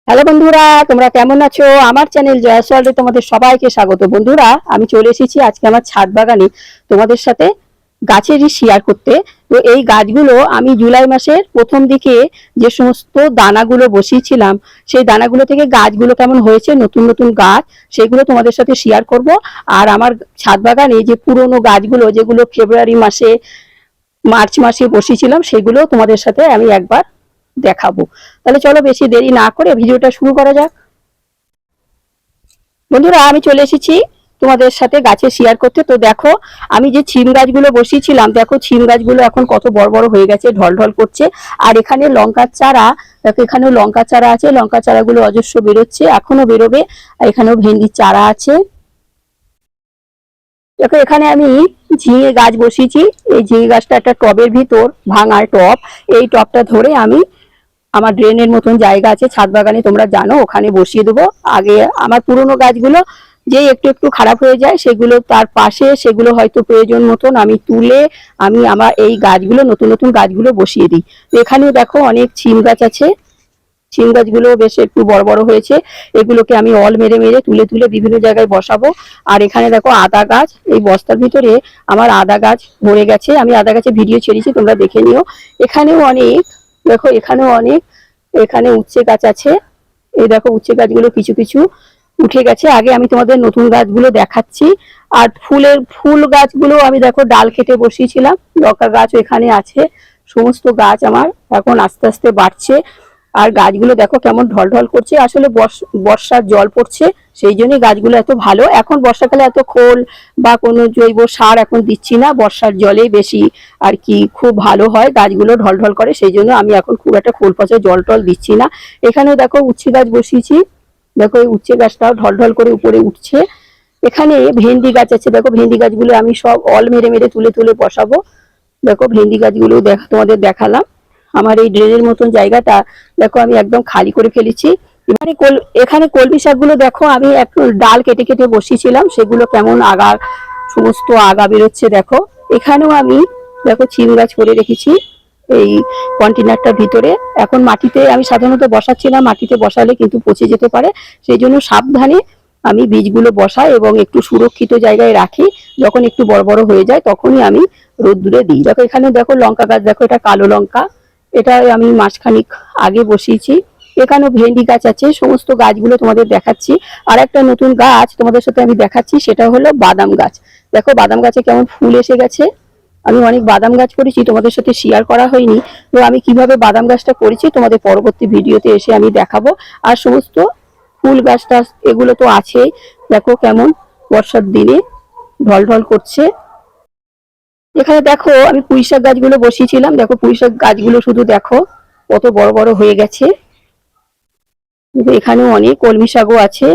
Hello বন্ধুরা, তোমরা কেমন আছো? আমার চ্যানেল জয়াসওয়ার্ল্ডে তোমাদের সবাইকে স্বাগত। বন্ধুরা, আমি চলে এসেছি আজকে আমার ছাদ বাগানে তোমাদের সাথে গাছেরই শেয়ার করতে। তো এই গাছগুলো আমি জুলাই মাসের প্রথম দিকে যে সমস্ত দানাগুলো বসিয়েছিলাম, সেই দানাগুলো থেকে গাছগুলো কেমন হয়েছে, নতুন নতুন গাছ, সেগুলো তোমাদের সাথে শেয়ার করব। আর আমার ছাদ বাগানে যে পুরনো গাছগুলো, যেগুলো ফেব্রুয়ারি মাসে মার্চ মাসে বসিয়েছিলাম, সেগুলো তোমাদের সাথে আমি একবার দেখাবো। তাহলে চলো বেশি দেরি না করে ভিডিওটা শুরু করা যাক। বন্ধুরা, আমি চলে এসেছি তোমাদের সাথে গাছে শেয়ার করতে। তো দেখো, আমি যে ছিম গাছগুলো বসিয়েছিলাম, দেখো ছিম গাছগুলো এখন কত বড় বড় হয়ে গেছে, ঢল ঢল করছে। আর এখানে লঙ্কার চারা, দেখো এখানেও লঙ্কা চারা আছে, লঙ্কা চারাগুলো অজস্র বেরোচ্ছে, এখনো বেরোবে। আর এখানেও ভেন্ডির চারা আছে। দেখো এখানে আমি ঝিঙে গাছ বসিয়েছি। এই ঝিঙে গাছটা একটা টবের ভিতর, ভাঙার টব। এই টবটা ধরে আমি আমার ড্রেনের মতন জায়গা আছে ছাদ বাগানে, তোমরা জানো, ওখানে বসিয়ে দেবো। আগে আমার পুরনো গাছগুলো যে একটু একটু খারাপ হয়ে যায়, সেগুলো তার পাশে, সেগুলো হয়তো প্রয়োজন মতন আমি তুলে আমি আমার এই গাছগুলো, নতুন নতুন গাছগুলো বসিয়ে দিই। এখানেও দেখো অনেক ছিম গাছ আছে। ছিম গাছগুলো বেশ একটু বড় বড় হয়েছে। এগুলোকে আমি অল মেরে মেরে তুলে তুলে বিভিন্ন জায়গায় বসাবো। আর এখানে দেখো আদা গাছ, এই বস্তার ভিতরে আমার আদা গাছ ভরে গেছে। আমি আদা গাছের ভিডিও ছেড়েছি, তোমরা দেখে নিও। এখানেও অনেক, দেখো এখানেও অনেক, এখানে উচ্ছে গাছ আছে। এই দেখো উচ্ছে গাছগুলো কিছু কিছু উঠে গেছে। আগে আমি তোমাদের নতুন গাছগুলো দেখাচ্ছি। আর ফুল গাছগুলো আমি দেখো ডাল কেটে বসিয়েছিলাম। লঙ্কা গাছও এখানে আছে। সমস্ত গাছ আমার এখন আস্তে আস্তে বাড়ছে। আর গাছগুলো দেখো কেমন ঢল ঢল করছে। আসলে বর্ষার জল পড়ছে, সেই জন্যই গাছগুলো এত ভালো। এখন বর্ষাকালে এত খোল বা কোনো জৈব সার এখন দিচ্ছি না, বর্ষার জলেই বেশি আর কি খুব ভালো হয়, গাছগুলো ঢল ঢল করে। সেই জন্য আমি এখন খুব একটা খোল পচা জল টল দিচ্ছি না। এখানেও দেখো উচ্ছে গাছ বসিয়েছি। দেখো এই উচ্ছে গাছটাও ঢল ঢল করে উপরে উঠছে। এখানে ভেন্ডি গাছ আছে। দেখো ভেন্ডি গাছগুলো আমি সব অল মেরে মেরে তুলে তুলে বসাবো। দেখো ভেন্ডি গাছগুলো তোমাদের দেখালাম। আমার এই ড্রেনের মতন জায়গাটা দেখো আমি একদম খালি করে ফেলেছি। এখানে কলমি শাকগুলো দেখো আমি একটু ডাল কেটে কেটে বসিয়েছিলাম, সেগুলো কেমন সমস্ত আগা বেরোচ্ছে। দেখো এখানেও আমি দেখো ছিম গাছ করে রেখেছি এই কন্টেনারটার ভিতরে। এখন মাটিতে আমি সাধারণত বসাচ্ছিলাম, মাটিতে বসালে কিন্তু পচে যেতে পারে, সেই জন্য সাবধানে আমি বীজগুলো বসাই এবং একটু সুরক্ষিত জায়গায় রাখি। যখন একটু বড় বড় হয়ে যায় তখনই আমি রোদ্দুরে দিই। দেখো এখানে দেখো লঙ্কা গাছ, দেখো এটা কালো লঙ্কা, এটা আমি মাসখানিক আগে বসিয়েছি। এখানেও ভেন্ডি গাছ আছে। সমস্ত গাছগুলো তোমাদের দেখাচ্ছি। আর একটা নতুন গাছ তোমাদের সাথে আমি দেখাচ্ছি, সেটা হলো বাদাম গাছ। দেখো বাদাম গাছে কেমন ফুল এসে গেছে। আমি অনেক বাদাম গাছ করেছি, তোমাদের সাথে শেয়ার করা হয়নি। তো আমি কিভাবে বাদাম গাছটা করেছি তোমাদের পরবর্তী ভিডিওতে এসে আমি দেখাবো। আর সমস্ত ফুল গাছটা এগুলো তো আছেই। দেখো কেমন বর্ষার দিনে ঢল ঢল করছে। এখানে দেখো আমি পুঁইশাক গাছগুলো বসিয়েছিলাম। দেখো পুঁইশাক গাছগুলো শুধু দেখো কত বড় বড় হয়ে গেছে। এখানেও অনেক কলমি শাকও আছে।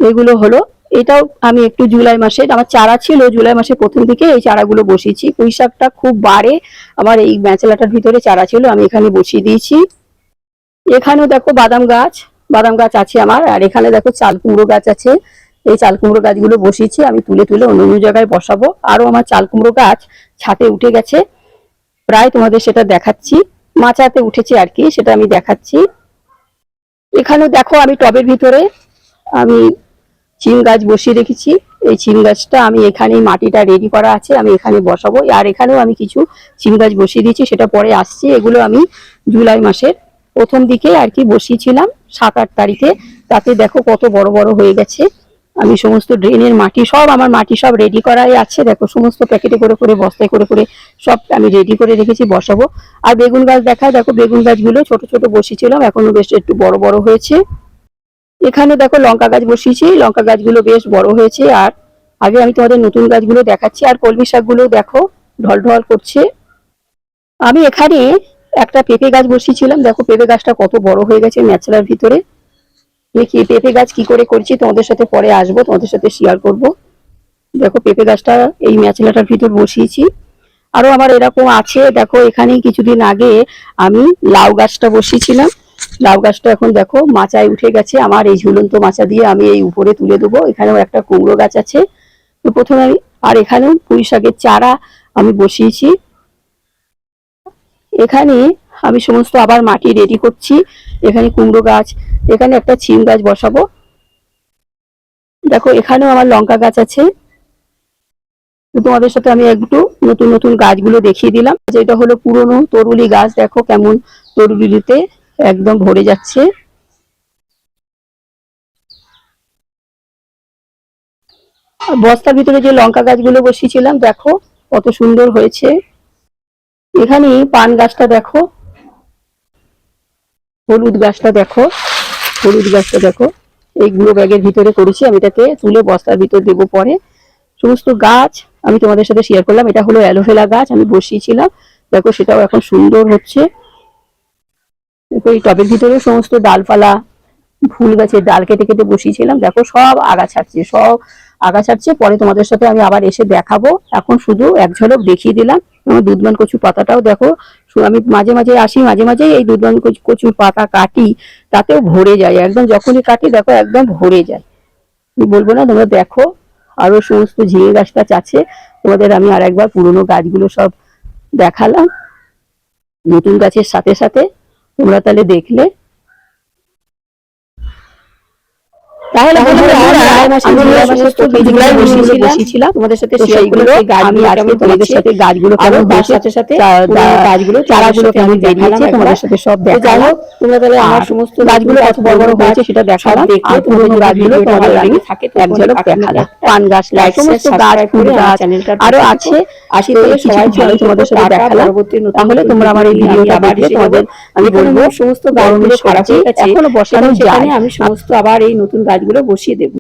এগুলো হলো, এটাও আমি একটু জুলাই মাসে, আমার চারা ছিল জুলাই মাসে প্রথম দিকে, এই চারাগুলো বসিয়েছি। পুঁই শাকটা খুব বাড়ে, আমার এই ম্যাচেলাটার ভিতরে চারা ছিল, আমি এখানে বসিয়ে দিয়েছি। এখানেও দেখো বাদাম গাছ, বাদাম গাছ আছে আমার। আর এখানে দেখো চাল কুমড়ো গাছ আছে। এই চাল কুমড়ো গাছগুলো বসিয়েছি, আমি তুলে তুলে অন্য অন্য জায়গায় বসাবো। আরো আমার চাল কুমড়ো গাছ ছাদে উঠে গেছে, প্রায় তোমাদের সেটা দেখাচ্ছি। মাচাতে উঠেছে আর কি, সেটা আমি দেখাচ্ছি। এখানেও দেখো আমি টবের ভিতরে আমি চিম গাছ বসিয়ে রেখেছি। এই চিম গাছটা আমি এখানে, মাটিটা রেডি করা আছে, আমি এখানে বসাবো। আর এখানেও আমি কিছু চিম গাছ বসিয়ে দিয়েছি, সেটা পরে আসছি। এগুলো আমি জুলাই মাসের প্রথম দিকে আর কি বসিয়েছিলাম, 7-8 তারিখে। তাতে দেখো কত বড় বড় হয়ে গেছে। আমি সমস্ত ড্রেনের মাটি সব, আমার মাটি সব রেডি করাই আছে। দেখো সমস্ত প্যাকেটে করে করে, বস্তায় করে করে সব আমি রেডি করে রেখেছি, বসাবো। আর বেগুন গাছ দেখায়, দেখো বেগুন গাছগুলো ছোট ছোট বসিয়েছিলাম, এখনো বেশ একটু বড় বড় হয়েছে। এখানে দেখো লঙ্কা গাছ বসিয়েছি, লঙ্কা গাছগুলো বেশ বড় হয়েছে। আর আগে আমি তোমাদের নতুন গাছগুলো দেখাচ্ছি। আর কলমি শাকগুলো দেখো ঢল ঢল করছে। আমি এখানে একটা পেঁপে গাছ বসিয়েছিলাম। দেখো পেঁপে গাছটা কত বড় হয়ে গেছে ন্যাচারাল ভিতরে। দেখি পেঁপে গাছ কি করে করছি তোমাদের সাথে পরে আসবো, তোমাদের সাথে শেয়ার করব। দেখো পেঁপে গাছটা এই ম্যাচেলাটার ভিতর বসিয়েছি। আরো আমার এরকম আছে। দেখো এখানে কিছুদিন আগে আমি লাউ গাছটা বসিয়েছিলাম। লাউ গাছটা এখন দেখো মাচায় উঠে গেছে আমার, এই ঝুলন্ত মাচা দিয়ে আমি এই উপরে তুলে দেবো। এখানেও একটা কুমড়ো গাছ আছে। তো প্রথমে আমি, আর এখানেও পুঁই শাকের চারা আমি বসিয়েছি। এখানে আমি সমস্ত আবার মাটি রেডি করছি। এখানে কুমড়ো গাছ এখানে একটা সিম গাছ বসাবো। দেখো এখানেও আমার লঙ্কা গাছ আছে। তো তোমাদের সাথে আমি একটু নতুন নতুন গাছগুলো দেখিয়ে দিলাম। যেটা হলো পুরনো তরুলি গাছ, দেখো কেমন তরুলিতে একদম ভরে যাচ্ছে। বস্তার ভিতরে যে লঙ্কা গাছগুলো বসিয়েছিলাম দেখো কত সুন্দর হয়েছে। এখানে পান গাছটা দেখো, হলুদ গাছটা দেখো, হলুদ গাছটা দেখো, এই গুঁড়ো ব্যাগের ভিতরে করেছি, আমি এটাকে তুলে বস্তার ভিতর দেবো পরে। সমস্ত গাছ আমি তোমাদের সাথে শেয়ার করলাম। এটা হলো অ্যালোভেরা গাছ, আমি বসিয়েছিলাম, দেখো সেটাও এখন সুন্দর হচ্ছে। দেখো এই টবের ভিতরে সমস্ত ডালপালা, ফুল গাছের ডাল কেটে কেটে বসিয়েছিলাম, দেখো সব আগা ছাড়ছে, সব আগা ছাড়ছে। পরে তোমাদের সাথে আমি আবার এসে দেখাবো। এখন শুধু এক ঝলক দেখিয়ে দিলাম। আমার দুধমান কচু পাতাটাও দেখো, আমি মাঝে মাঝে আসি, মাঝে মাঝে এই দুধমান কচুর পাতা কাটি, তাতেও ভরে যায় একদম। যখনই কাটি দেখো একদম ভরে যায়, আমি বলবো না, তোমরা দেখো। আরো সমস্ত ঝিঙে গাছ টাছ আছে। তোমাদের আমি আর একবার পুরোনো গাছগুলো সব দেখালাম নতুন গাছের সাথে সাথে, তোমরা তাহলে দেখলে। তাহলে বসিয়েছিলাম তোমাদের সাথে শেয়ার করে, আমি আজকে তোমাদের সাথে গাছগুলো কেমন তার সাথে সাথে গাছগুলো চারাগুলো কেমন বেরিয়েছে তোমাদের সাথে সব দেখালাম। তোমরা তাহলে আমার সমস্ত গাছগুলো কত বড় বড় হয়েছে সেটা দেখালাম। আর পুরোনো গাছগুলো তোমাদের আমি এক ঝলক দেখালাম। পান গাছ, সমস্ত গাছ, ফুল গাছ আরো আছে। আসি তাহলে সবাই ভালো তোমাদের সাথে দেখালাম। তাহলে তোমরা আমার এই ভিডিওটা দেখলে তোমাদের আমি বলবো সমস্ত গাছগুলো খারাপ হয়ে গেছে, এখনো বসানো যায়, আমি সমস্ত আবার এই নতুন গাছগুলো বসিয়ে দেবো।